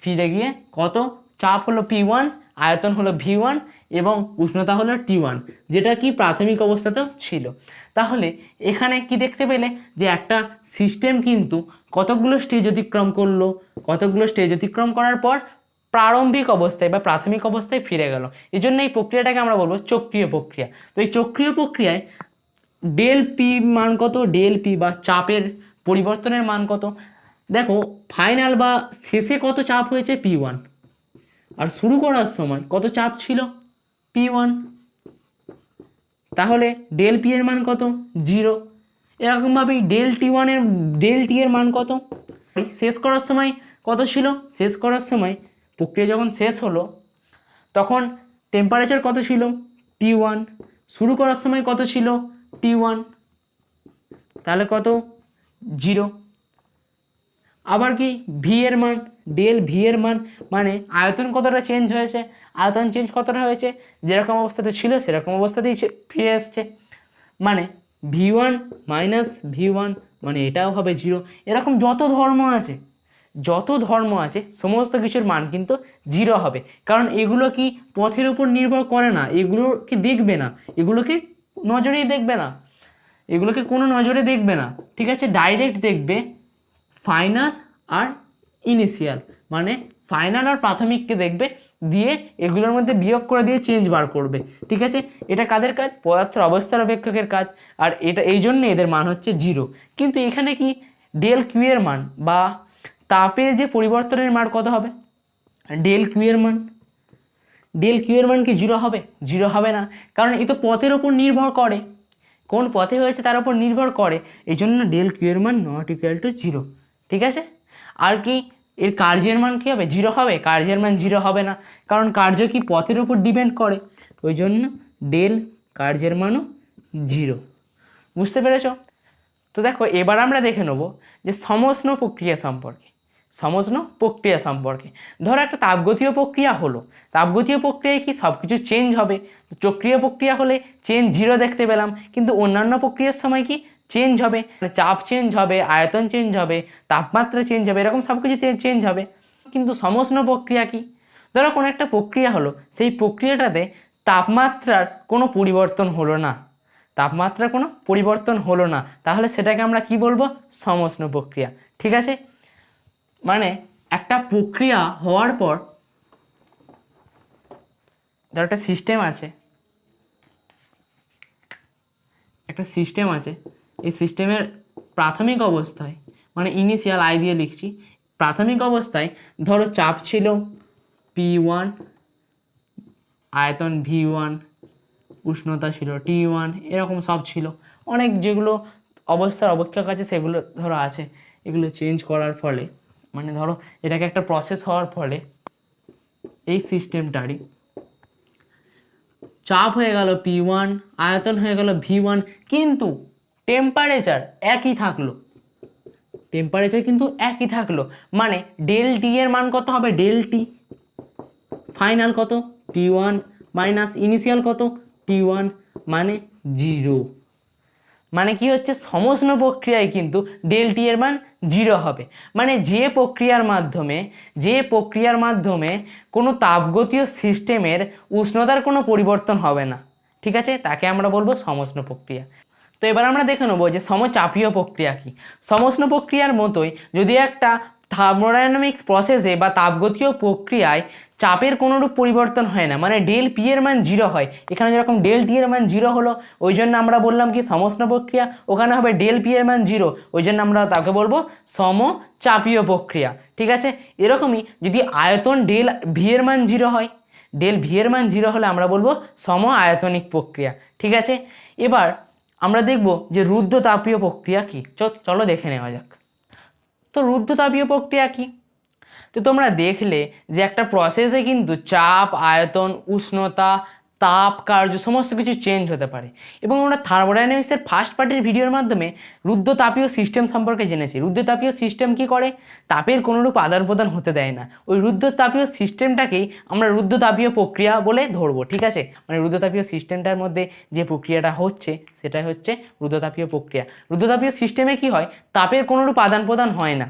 ফিরে গিয়ে কত চাপ হলো P1, আয়তন হলো V1 এবং উষ্ণতা হলো T1, যেটা কি প্রাথমিক অবস্থাতেও ছিল। তাহলে এখানে কি দেখতে পেলে যে একটা সিস্টেম কিন্তু কতগুলো স্টেজ অতিক্রম করলো, কতগুলো স্টেজ অতিক্রম করার পর প্রারম্ভিক অবস্থায় বা প্রাথমিক অবস্থায় ফিরে গেল। এই জন্য এই প্রক্রিয়াটাকে আমরা বলবো চক্রীয় প্রক্রিয়া। তো এই চক্রীয় প্রক্রিয়ায় ডেল পি মান কত, ডেল পি বা চাপের পরিবর্তনের মান কত, দেখো ফাইনাল বা শেষে কত চাপ হয়েছে P1, আর শুরু করার সময় কত চাপ ছিল P1। তাহলে ডেল পি এর মান কত, 0। এরকমভাবেই ডেল টি এর মান কত, শেষ করার সময় কত ছিল, শেষ করার সময় প্রক্রিয়া যখন শেষ হলো তখন টেম্পারেচার কত ছিল T1, শুরু করার সময় কত ছিল T1, তাহলে কত 0। আবার কি ভি এর মান, ডেল ভি এর মান মানে আয়তন কতটা চেঞ্জ হয়েছে, আয়তন চেঞ্জ কতটা হয়েছে, যেরকম অবস্থাতে ছিল সেরকম অবস্থাতেই ফিরে আসছে, মানে V1 মাইনাস V1 মানে এটাও হবে 0। এরকম যত ধর্ম আছে সমস্ত কিছুর মান কিন্তু 0 হবে, কারণ এগুলো কি পথের উপর নির্ভর করে না, এগুলোকে দেখবে না, এগুলোকে নজরেই দেখবে না, এগুলোকে কোনো নজরে দেখবে না, ঠিক আছে, ডাইরেক্ট দেখবে ফাইনাল আর ইনিশিয়াল, মানে ফাইনাল আর প্রাথমিককে দেখবে, দিয়ে এগুলোর মধ্যে বিয়োগ করে দিয়ে চেঞ্জ বার করবে, ঠিক আছে। এটা কাদের কাজ, পদার্থের অবস্থার অপেক্ষকের কাজ, আর এটা এই জন্য এদের মান হচ্ছে 0। কিন্তু এখানে কি ডেল কিউ এর মান বা তাপের যে পরিবর্তনের মান কত হবে, ডেল কিউ এর মান কি 0 হবে, 0 হবে না, কারণ এ তো পথের ওপর নির্ভর করে, কোন পথে হয়েছে তার উপর নির্ভর করে, এই জন্য ডেল কিউ এর মান নট ইকুয়াল টু 0, ঠিক আছে। আর কি এর কার্যের মান কী হবে, 0 হবে, কার্যের মান 0 হবে না, কারণ কার্য কি পথের উপর ডিপেন্ড করে, ওই জন্য ডেল কার্যের মানও 0। বুঝতে পেরেছ? তো দেখো এবার আমরা দেখে নেব যে সমষ্ণ প্রক্রিয়া সম্পর্কে। ধরো একটা তাপগতীয় প্রক্রিয়া হলো, তাপগতীয় প্রক্রিয়ায় কি সব কিছু চেঞ্জ হবে, চক্রীয় প্রক্রিয়া হলে চেঞ্জ 0 দেখতে পেলাম, কিন্তু অন্যান্য প্রক্রিয়ার সময় কি চেঞ্জ হবে, চাপ চেঞ্জ হবে, আয়তন চেঞ্জ হবে, তাপমাত্রা চেঞ্জ হবে, এরকম সব কিছু চেঞ্জ হবে। কিন্তু সমষ্ণ প্রক্রিয়া কি, ধরো কোনো একটা প্রক্রিয়া হলো, সেই প্রক্রিয়াটাতে তাপমাত্রার কোনো পরিবর্তন হলো না, তাহলে সেটাকে আমরা কি বলবো, সমষ্ণ প্রক্রিয়া, ঠিক আছে। মানে একটা প্রক্রিয়া হওয়ার পর ধর একটা সিস্টেম আছে, এই সিস্টেমের প্রাথমিক অবস্থায়, মানে ইনিশিয়াল আই দিয়ে লিখছি, প্রাথমিক অবস্থায় ধরো চাপ ছিল P1, আয়তন V1, উষ্ণতা ছিল T1, এরকম সব ছিল অনেক, যেগুলো অবস্থার অপেক্ষক আছে সেগুলো ধরো আছে, এগুলো চেঞ্জ করার ফলে, মানে ধরো এটাকে একটা প্রসেস হওয়ার ফলে এই সিস্টেমটারই চাপ হয়ে গেল P1, আয়তন হয়ে গেল V1, কিন্তু টেম্পারেচার একই থাকলো, মানে ডেল টি এর মান কত হবে, ডেল টি ফাইনাল কত P1 মাইনাস ইনিশিয়াল কত T1 মানে 0। মানে কি হচ্ছে, সমষ্ণ প্রক্রিয়ায় কিন্তু ডেল টি এর মান 0 হবে, মানে যে প্রক্রিয়ার মাধ্যমে কোনো তাপগতীয় সিস্টেমের উষ্ণতার কোনো পরিবর্তন হবে না, ঠিক আছে, তাকে আমরা বলবো সমষ্ণ প্রক্রিয়া। তো এবার আমরা দেখে নেবো যে সমচাপীয় প্রক্রিয়া কি। সমষ্ণ প্রক্রিয়ার মতোই যদি একটা থার্মোডাইনামিক্স প্রসেসে বা তাপগতীয় প্রক্রিয়ায় চাপের কোনোরূপ পরিবর্তন হয় না, মানে ডেল পি এর মান 0 হয়, এখানে যেরকম ডেল টি এর মান 0 হলো, ওই জন্য আমরা বললাম কি সমষ্ণ প্রক্রিয়া, ওখানে হবে ডেল পি এর মান 0, ওই জন্য আমরা তাকে বলবো সমচাপীয় প্রক্রিয়া, ঠিক আছে। এরকমই যদি আয়তন ডেল ভি এর মান 0 হয়, ডেল ভি এর মান 0 হলে আমরা বলবো সম আয়তনিক প্রক্রিয়া, ঠিক আছে। এবার আমরা দেখব যে রুদ্ধতাপীয় প্রক্রিয়া কি, চলো দেখে নেওয়া যাক। তো রুদ্ধতাপীয় প্রক্রিয়া কি, তো তোমরা দেখলে যে একটা প্রসেসে কিন্তু চাপ, আয়তন, উষ্ণতা, তাপ, কার্য সমস্ত কিছু চেঞ্জ হতে পারে। এবং আমরা থার্মোডাইনামিক্সের ফার্স্ট পার্টের ভিডিওর মাধ্যমে রুদ্ধতাপীয় সিস্টেম সম্পর্কে জেনেছি। রুদ্ধতাপীয় সিস্টেম কি করে? তাপের কোনোরূপ আদান প্রদান হতে দেয় না। ওই রুদ্ধতাপীয় সিস্টেমটাকেই আমরা রুদ্ধতাপীয় প্রক্রিয়া বলে ধরবো, ঠিক আছে? মানে রুদ্ধতাপীয় সিস্টেমটার মধ্যে যে প্রক্রিয়াটা হচ্ছে সেটাই হচ্ছে রুদ্ধতাপীয় প্রক্রিয়া। রুদ্ধতাপীয় সিস্টেমে কি হয়? তাপের কোনোরূপ আদান প্রদান হয় না।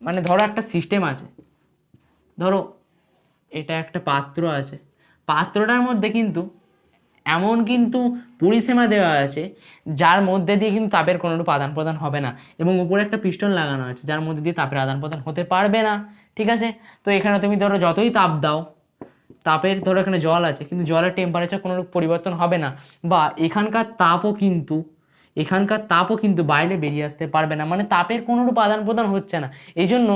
মানে ধরো একটা সিস্টেম আছে, ধরো এটা একটা পাত্র আছে, পাত্রটার মধ্যে কিন্তু এমন কিন্তু পরিসীমা দেওয়া আছে যার মধ্যে দিয়ে কিন্তু তাপের কোনোরূপ আদান প্রদান হবে না, এবং উপরে একটা পিস্টন লাগানো আছে যার মধ্যে দিয়ে তাপের আদান প্রদান হতে পারবে না, ঠিক আছে? তো এখানে তুমি ধরো যতই তাপ দাও, তাপের ধরো এখানে জল আছে কিন্তু জলের টেম্পারেচার কোনোরূপ পরিবর্তন হবে না, বা এখানকার তাপও কিন্তু বাইরে বেরিয়ে আসতে পারবে না, মানে তাপের কোনোরূপ আদান প্রদান হচ্ছে না। এই জন্য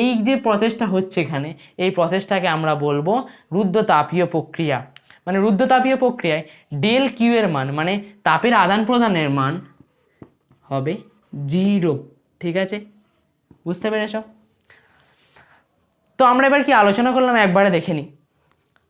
এই যে প্রসেসটা হচ্ছে এখানে, এই প্রসেসটাকে আমরা বলবো রুদ্ধতাপীয় প্রক্রিয়া। মানে রুদ্ধতাপীয় প্রক্রিয়ায় ডেল কিউ এর মান, মানে তাপের আদান প্রদানের মান হবে 0, ঠিক আছে? বুঝতে পেরেছ? তো আমরা এবার কি আলোচনা করলাম একবারে দেখে নিই।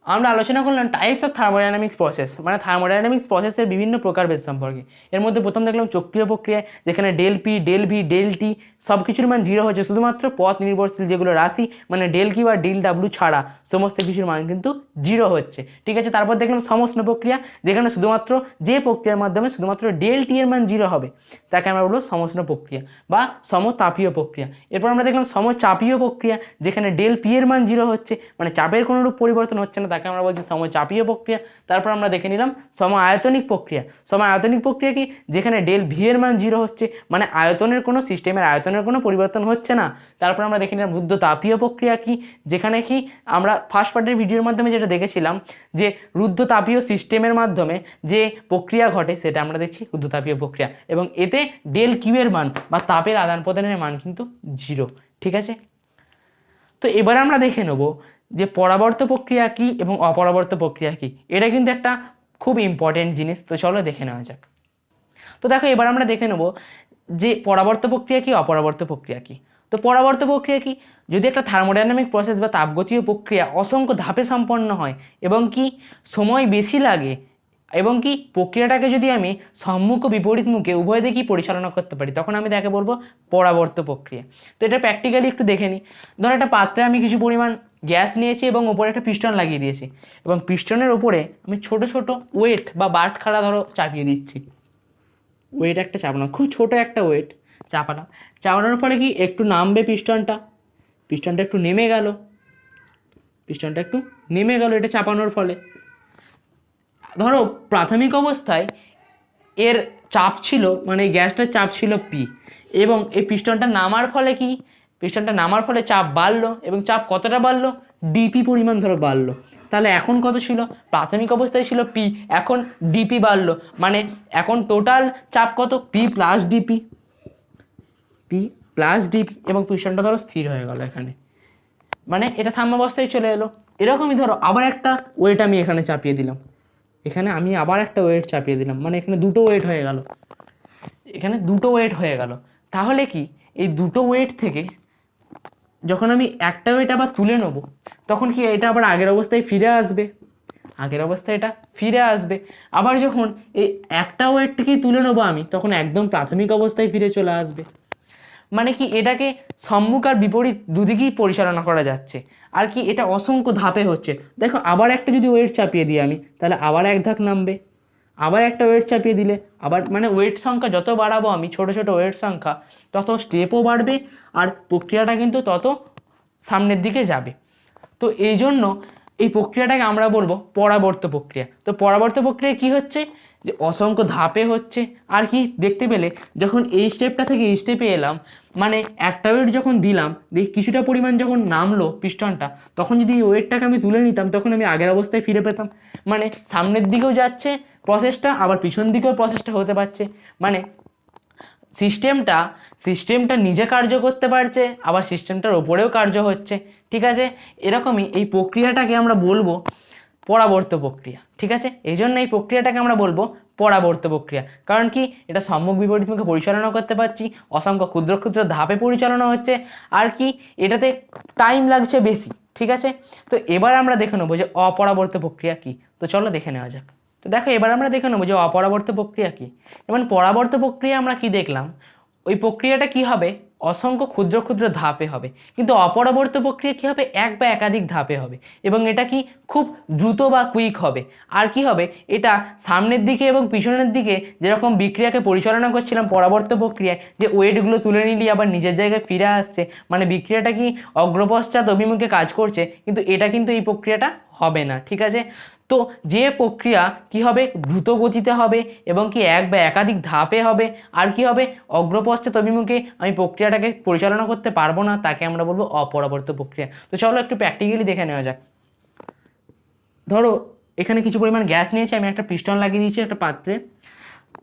আমরা আলোচনা করলাম টাইপস অফ থার্মোডাইনামিক্স প্রসেস, মানে থার্মোডাইনামিক্স প্রসেসের বিভিন্ন প্রকারভেদ সম্পর্কে। এর মধ্যে প্রথম দেখলাম চক্রীয় প্রক্রিয়া, যেখানে del P, del V, del T সব কিছুর মান 0 হচ্ছে, শুধুমাত্র পথ নির্ভরশীল যেগুলো রাশি মানে del Q R del W ছাড়া সমস্ত কিছুর মান কিন্তু 0 হচ্ছে, ঠিক আছে? তারপর দেখলাম সমষ্ণ প্রক্রিয়া, যেখানে শুধুমাত্র যে প্রক্রিয়ার মাধ্যমে শুধুমাত্র ডেল টি এর মান 0 হবে তাকে আমরা বলবো সমষ্ণ প্রক্রিয়া বা সমতাপীয় প্রক্রিয়া। এরপর আমরা দেখলাম সমচাপীয় প্রক্রিয়া, যেখানে ডেল পি এর মান 0 হচ্ছে, মানে চাপের কোনোরূপ পরিবর্তন হচ্ছে না, তাকে আমরা বলছি সমচাপীয় প্রক্রিয়া। তারপর আমরা দেখে নিলাম সম আয়তনিক প্রক্রিয়া। সম আয়তনিক প্রক্রিয়া কি? যেখানে ডেল ভি এর মান 0 হচ্ছে, মানে আয়তনের কোনো সিস্টেমের আয়তনের কোনো পরিবর্তন হচ্ছে না। তারপর আমরা দেখে নিলাম রুদ্ধতাপীয় প্রক্রিয়া কি? যেখানে কি আমরা ফার্স্ট পার্টের ভিডিওর মাধ্যমে যেটা দেখেছিলাম যে রুদ্ধতাপীয় সিস্টেমের মাধ্যমে যে প্রক্রিয়া ঘটে সেটা আমরা দেখছি রুদ্ধতাপীয় প্রক্রিয়া, এবং এতে ডেল কিউ এর মান বা তাপের আদান প্রদানের মান কিন্তু 0, ঠিক আছে? তো এবার আমরা দেখে নেব যে পরাবর্ত প্রক্রিয়া কি এবং অপরাবর্ত প্রক্রিয়া কি। এটা কিন্তু একটা খুব ইম্পর্টেন্ট জিনিস, তো চলো দেখে নেওয়া যাক। তো দেখো এবার আমরা দেখে নেব যে পরাবর্ত প্রক্রিয়া কি, অপরাবর্ত প্রক্রিয়া কি। তো পরাবর্ত প্রক্রিয়া কি? যদি একটা থার্মোডাইনামিক প্রসেস বা তাপগতীয় প্রক্রিয়া অসংখ্য ধাপে সম্পন্ন হয় এবং কি সময় বেশি লাগে, এবং কি প্রক্রিয়াটাকে যদি আমি সম্মুখ ও বিপরীত মুখে উভয় দিকেই পরিচালনা করতে পারি, তখন আমি তাকে বলবো পরাবর্ত প্রক্রিয়া। তো এটা প্র্যাকটিক্যালি একটু দেখে নিই। ধরো একটা পাত্রে আমি কিছু পরিমাণ গ্যাস নিয়েছি এবং ওপরে একটা পিস্টন লাগিয়ে দিয়েছি, এবং পিস্টনের ওপরে আমি ছোট ছোট ওয়েট বা বাটখারা ধরো চাপিয়ে দিচ্ছি। ওয়েট একটা চাপানো, খুব ছোট একটা ওয়েট চাপালাম, চাপানোর ফলে কি একটু নামবে পিস্টনটা একটু নেমে গেল, এটা চাপানোর ফলে। ধরো প্রাথমিক অবস্থায় এর চাপ ছিল, মানে গ্যাসটার চাপ ছিল পি, এবং এই পিস্টনটা নামার ফলে চাপ বাড়লো, এবং চাপ কতটা বাড়লো? ডিপি পরিমাণ ধরো বাড়লো। তাহলে এখন কত ছিল? প্রাথমিক অবস্থায় ছিল পি, এখন ডিপি বাড়লো, মানে এখন টোটাল চাপ কত? পি প্লাস ডিপি, এবং পিস্টনটা ধরো স্থির হয়ে গেল এখানে, মানে এটা সাম্যাবস্থায় চলে এলো। এরকমই ধরো আবার একটা ওয়েট আমি এখানে চাপিয়ে দিলাম, মানে এখানে দুটো ওয়েট হয়ে গেল। তাহলে কি এই দুটো ওয়েট থেকে যখন আমি একটা ওয়েট আবার তুলে নেব, তখন কি এটা আবার আগের অবস্থায় ফিরে আসবে, আবার যখন এই একটা ওয়েট থেকেই তুলে নেবো আমি, তখন একদম প্রাথমিক অবস্থায় ফিরে চলে আসবে। মানে কি এটাকে সম্মুখ আর বিপরীত দুদিকেই পরিচালনা করা যাচ্ছে, আর কি এটা অসংখ্য ধাপে হচ্ছে। দেখো আবার একটা যদি ওয়েট চাপিয়ে দিই আমি, তাহলে আবার এক ধাপ নামবে, আবার একটা ওয়েট চাপিয়ে দিলে আবার, মানে ওয়েট সংখ্যা যত বাড়াবো আমি, ছোট ছোট ওয়েট সংখ্যা, তত স্টেপও বাড়বে আর প্রক্রিয়াটা কিন্তু তত সামনের দিকে যাবে। তো এই জন্য এই প্রক্রিয়াটাকে আমরা বলবো পরাবর্ত প্রক্রিয়া। তো পরাবর্ত প্রক্রিয়া কি হচ্ছে? যে অসংখ্য ধাপে হচ্ছে, আর কি দেখতে পেলে যখন এই স্টেপটা থেকে এই স্টেপে এলাম, মানে একটা ওয়েট যখন দিলাম, কিছুটা পরিমাণ যখন নামলো পিস্টনটা, তখন যদি এই ওয়েটটাকে আমি তুলে নিতাম, তখন আমি আগের অবস্থায় ফিরে পেতাম। মানে সামনের দিকেও যাচ্ছে প্রসেসটা, আবার পিছন দিকেও প্রসেসটা হতে পারছে, মানে সিস্টেমটা নিজে কার্য করতে পারছে, আবার সিস্টেমটার ওপরেও কার্য হচ্ছে, ঠিক আছে? এরকমই এই প্রক্রিয়াটাকে আমরা বলবো পরাবর্ত প্রক্রিয়া, ঠিক আছে? এই জন্য এই প্রক্রিয়াটাকে আমরা বলবো পরাবর্ত প্রক্রিয়া, কারণ কি এটা সম্মুখ বিপরীত মুখে পরিচালনা করতে পারছি, অসংখ্য ক্ষুদ্র ক্ষুদ্র ধাপে পরিচালনা হচ্ছে, আর কি এটাতে টাইম লাগছে বেশি, ঠিক আছে। তো এবার আমরা দেখে নেবো যে অপরাবর্ত প্রক্রিয়া কী। তো চলো দেখে নেওয়া যাক। তো দেখো এবার আমরা দেখে নেবো যে অপরাবর্ত প্রক্রিয়া কী। যেমন পরাবর্ত প্রক্রিয়া আমরা কি দেখলাম, ওই প্রক্রিয়াটা কি হবে, অসংখ্য ক্ষুদ্র ক্ষুদ্র ধাপে হবে। কিন্তু অপরাবর্ত প্রক্রিয়া কী হবে, এক বা একাধিক ধাপে হবে এবং এটা কি খুব দ্রুত বা কুইক হবে। আর কি হবে, এটা সামনের দিকে এবং পিছনের দিকে যেরকম বিক্রিয়াকে পরিচালনা করছিলাম পরাবর্ত প্রক্রিয়ায়, যে ওয়েটগুলো তুলে নিলি আবার নিজের জায়গায় ফিরে আসছে, মানে বিক্রিয়াটা কি অগ্রপশ্চাৎ অভিমুখে কাজ করছে, কিন্তু এটা কিন্তু এই প্রক্রিয়াটা হবে না। ঠিক আছে। তো যে প্রক্রিয়া কি হবে, দ্রুত গতিতে হবে এবং কি এক বা একাধিক ধাপে হবে, আর কি হবে, অগ্রপশ্চাৎ অভিমুখে আমি প্রক্রিয়াটাকে পরিচালনা করতে পারবো না, তাকে আমরা বলবো অপরাবর্ত প্রক্রিয়া। তো চলো একটু প্র্যাকটিক্যালি দেখে নেওয়া যাক। ধরো এখানে কিছু পরিমাণ গ্যাস নিয়েছি, আমি একটা পিস্টন লাগিয়ে দিয়েছি একটা পাত্রে।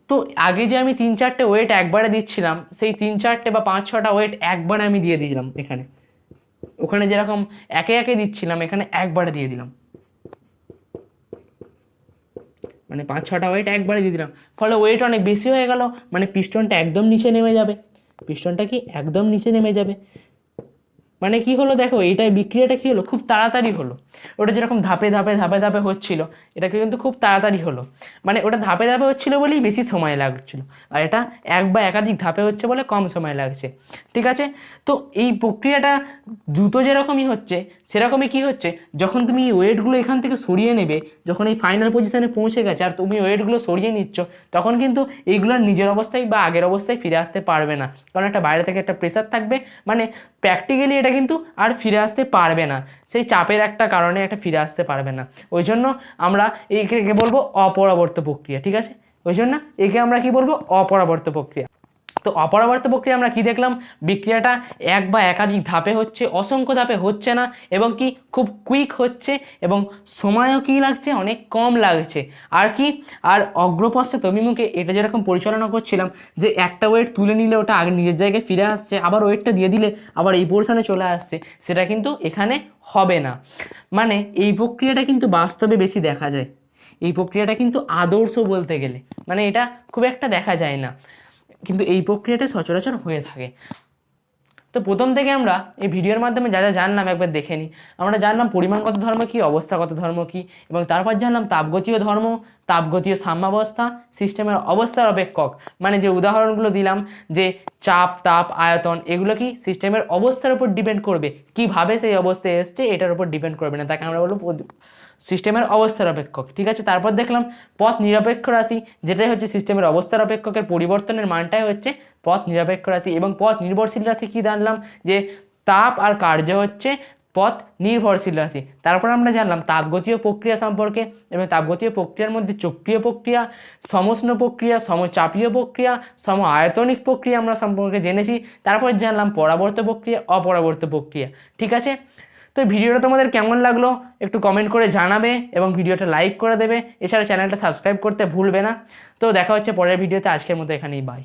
তো আগে যে আমি 3-4টে ওয়েট একবারে দিচ্ছিলাম, সেই 3-4টে বা 5-6টা ওয়েট একবারে আমি দিয়ে দিলাম এখানে। ওখানে যেরকম একে একে দিচ্ছিলাম, এখানে একবারে দিয়ে দিলাম, মানে 5-6টা ওয়েট একবারে দিয়ে দিলাম। ফলে ওয়েট অনেক বেশি হয়ে গেল, মানে পিস্টনটা একদম নিচে নেমে যাবে। পিস্টনটা কি একদম নিচে নেমে যাবে, মানে কি হলো দেখো, এইটাই বিক্রিয়াটা কি হলো, খুব তাড়াতাড়ি হলো। ওটা যেরকম ধাপে ধাপে ধাপে ধাপে হচ্ছিল, এটাকে কিন্তু খুব তাড়াতাড়ি হলো। মানে ওটা ধাপে ধাপে হচ্ছিল বলেই বেশি সময় লাগছিল, আর এটা এক বা একাধিক ধাপে হচ্ছে বলে কম সময় লাগছে। ঠিক আছে। তো এই প্রক্রিয়াটা দ্রুত যেরকমই হচ্ছে, সেরকমই কি হচ্ছে, যখন তুমি এই ওয়েটগুলো এখান থেকে সরিয়ে নেবে, যখন এই ফাইনাল পজিশনে পৌঁছে গেছে আর তুমি ওয়েটগুলো সরিয়ে নিচ্ছ, তখন কিন্তু এইগুলোর নিজের অবস্থায় বা আগের অবস্থায় ফিরে আসতে পারবে না, কারণ একটা বাইরে থেকে একটা প্রেশার থাকবে, মানে প্র্যাকটিক্যালি এটা কিন্তু আর ফিরে আসতে পারবে না, সেই চাপের একটা কারণে এটা ফিরে আসতে পারবে না। ওই জন্য আমরা একে বলবো অপরাবর্ত প্রক্রিয়া। ঠিক আছে। ওই জন্য একে আমরা কি বলবো, অপরাবর্ত প্রক্রিয়া। তো অপরাবর্ত প্রক্রিয়া আমরা কি দেখলাম, বিক্রিয়াটা এক বা একাধিক ধাপে হচ্ছে, অসংখ্য ধাপে হচ্ছে না, এবং কি খুব কুইক হচ্ছে, এবং সময়ও কি লাগছে, অনেক কম লাগছে। আর কি, আর অগ্রপশ্চাৎ অভিমুখে এটা যেরকম পরিচালনা করছিলাম, যে একটা ওয়েট তুলে নিলে ওটা আগে নিজের জায়গায় ফিরে আসছে, আবার ওয়েটটা দিয়ে দিলে আবার এই পোর্শনে চলে আসছে, সেটা কিন্তু এখানে হবে না। মানে এই প্রক্রিয়াটা কিন্তু বাস্তবে বেশি দেখা যায়, এই প্রক্রিয়াটা কিন্তু আদর্শ বলতে গেলে, মানে এটা খুব একটা দেখা যায় না, কিন্তু এই প্রক্রিয়াটা সচরাচর হয়ে থাকে। তো প্রথম থেকে আমরা এই ভিডিওর মাধ্যমে যা যা জানলাম একবার দেখে নিই। আমরা জানলাম পরিমাণগত ধর্ম কী, অবস্থাগত ধর্ম কী, এবং তারপর জানলাম তাপগতীয় ধর্ম, তাপগতীয় সাম্যাবস্থা, সিস্টেমের অবস্থার অপেক্ষক, মানে যে উদাহরণগুলো দিলাম, যে চাপ, তাপ, আয়তন, এগুলো কি সিস্টেমের অবস্থার উপর ডিপেন্ড করবে, কীভাবে সেই অবস্থায় এসছে এটার উপর ডিপেন্ড করবে না, তাকে আমরা বলবো সিস্টেমের অবস্থার অপেক্ষক। ঠিক আছে। তারপর দেখলাম পথ নিরপেক্ষ রাশি, যেটাই হচ্ছে সিস্টেমের অবস্থার অপেক্ষকের পরিবর্তনের মানটাই হচ্ছে পথ নিরপেক্ষ রাশি। এবং পথ নির্ভরশীল রাশি কি জানলাম, যে তাপ আর কার্য হচ্ছে পথ নির্ভরশীল রাশি। তারপর আমরা জানলাম তাপগতীয় প্রক্রিয়া সম্পর্কে, এবং তাপগতীয় প্রক্রিয়ার মধ্যে চক্রীয় প্রক্রিয়া, সমষ্ণ প্রক্রিয়া, সমচাপীয় প্রক্রিয়া, সম আয়তনিক প্রক্রিয়া আমরা সম্পর্কে জেনেছি। তারপর জানলাম পরাবর্ত প্রক্রিয়া, অপরাবর্ত প্রক্রিয়া। ঠিক আছে। তো ভিডিওটা তোমাদের কেমন লাগলো একটু কমেন্ট করে জানাবে, এবং ভিডিওটা লাইক করে দেবে, এছাড়া চ্যানেলটা সাবস্ক্রাইব করতে ভুলবে না। তো দেখা হচ্ছে পরের ভিডিওতে, আজকের মতো এখানেই বাই।